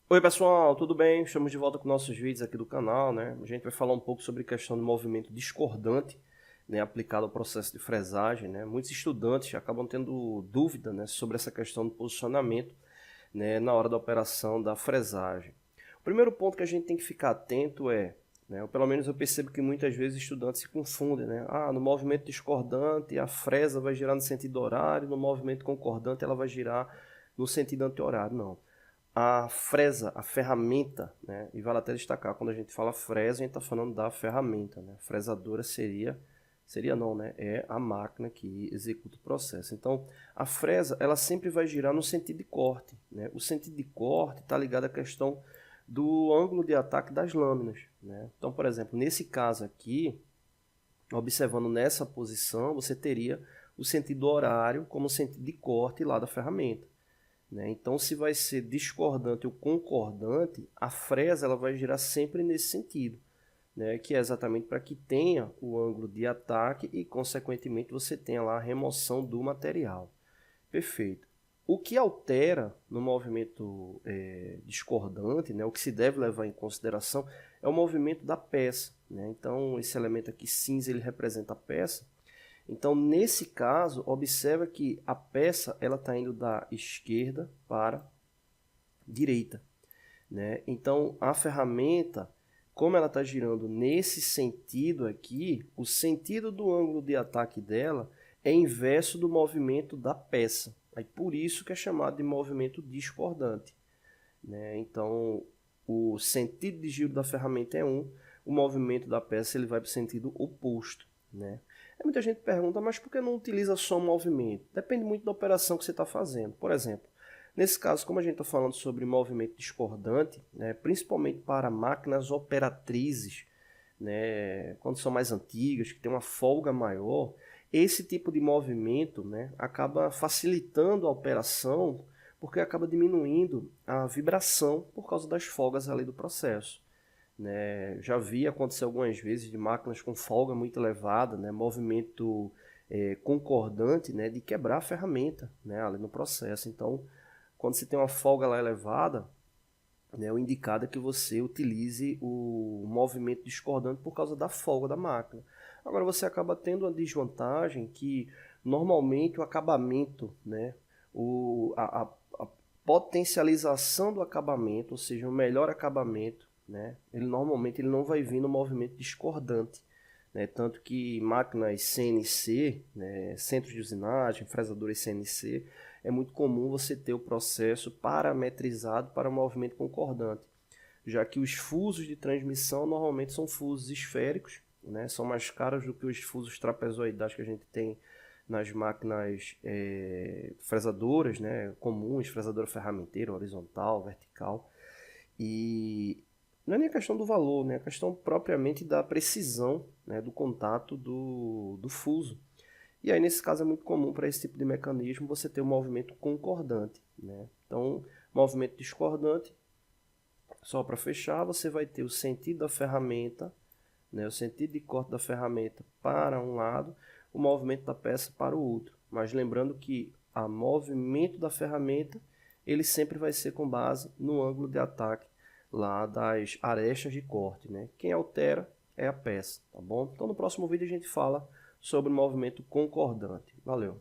Oi pessoal, tudo bem? Estamos de volta com nossos vídeos aqui do canal, né? A gente vai falar um pouco sobre a questão do movimento discordante, né, aplicado ao processo de fresagem, né? Muitos estudantes acabam tendo dúvida, né, sobre essa questão do posicionamento, né, na hora da operação da fresagem. O primeiro ponto que a gente tem que ficar atento é, né, ou pelo menos eu percebo que muitas vezes estudantes se confundem, né? No movimento discordante a fresa vai girar no sentido horário, no movimento concordante ela vai girar no sentido anti-horário. Não. A fresa, a ferramenta, né? E vale até destacar, quando a gente fala fresa, a gente está falando da ferramenta, né? A fresadora seria não, né? É a máquina que executa o processo. Então, a fresa, ela sempre vai girar no sentido de corte, né? O sentido de corte está ligado à questão do ângulo de ataque das lâminas, né? Então, por exemplo, nesse caso aqui, observando nessa posição, você teria o sentido horário como sentido de corte lá da ferramenta. Né? Então, se vai ser discordante ou concordante, a fresa ela vai girar sempre nesse sentido, né? Que é exatamente para que tenha o ângulo de ataque e, consequentemente, você tenha lá a remoção do material. Perfeito. O que altera no movimento discordante, né? O que se deve levar em consideração é o movimento da peça. Né? Então, esse elemento aqui cinza ele representa a peça. Então, nesse caso, observa que a peça ela está indo da esquerda para a direita. Né? Então, a ferramenta, como ela está girando nesse sentido aqui, o sentido do ângulo de ataque dela é inverso do movimento da peça. Aí, por isso que é chamado de movimento discordante. Né? Então, o sentido de giro da ferramenta é um, o movimento da peça ele vai para o sentido oposto. Né? Aí muita gente pergunta, mas por que não utiliza só movimento? Depende muito da operação que você está fazendo. Por exemplo, nesse caso, como a gente está falando sobre movimento discordante, né, principalmente para máquinas operatrizes, né, quando são mais antigas, que tem uma folga maior, esse tipo de movimento, né, acaba facilitando a operação porque acaba diminuindo a vibração por causa das folgas ali do processo. Né? Já vi acontecer algumas vezes de máquinas com folga muito elevada, né? Movimento concordante, né? De quebrar a ferramenta, né? Ali no processo. Então, quando você tem uma folga lá elevada, né? O indicado é que você utilize o movimento discordante por causa da folga da máquina. Agora, você acaba tendo uma desvantagem que normalmente o acabamento, né? A potencialização do acabamento, ou seja, o melhor acabamento, né? Ele normalmente ele não vai vir no movimento discordante, né? Tanto que máquinas CNC, né? Centros de usinagem, fresadores CNC, é muito comum você ter o processo parametrizado para o movimento concordante, já que os fusos de transmissão normalmente são fusos esféricos, né? São mais caros do que os fusos trapezoidais que a gente tem nas máquinas fresadoras, né, comuns, fresadora ferramenteira, horizontal, vertical. E não é nem a questão do valor, né, é a questão propriamente da precisão, né, do contato do fuso. E aí, nesse caso, é muito comum para esse tipo de mecanismo você ter um movimento concordante. Né? Então, movimento discordante, só para fechar, você vai ter o sentido da ferramenta, né, o sentido de corte da ferramenta para um lado, o movimento da peça para o outro. Mas lembrando que o movimento da ferramenta ele sempre vai ser com base no ângulo de ataque lá das arestas de corte. Né? Quem altera é a peça, tá bom? Então no próximo vídeo a gente fala sobre o movimento concordante. Valeu!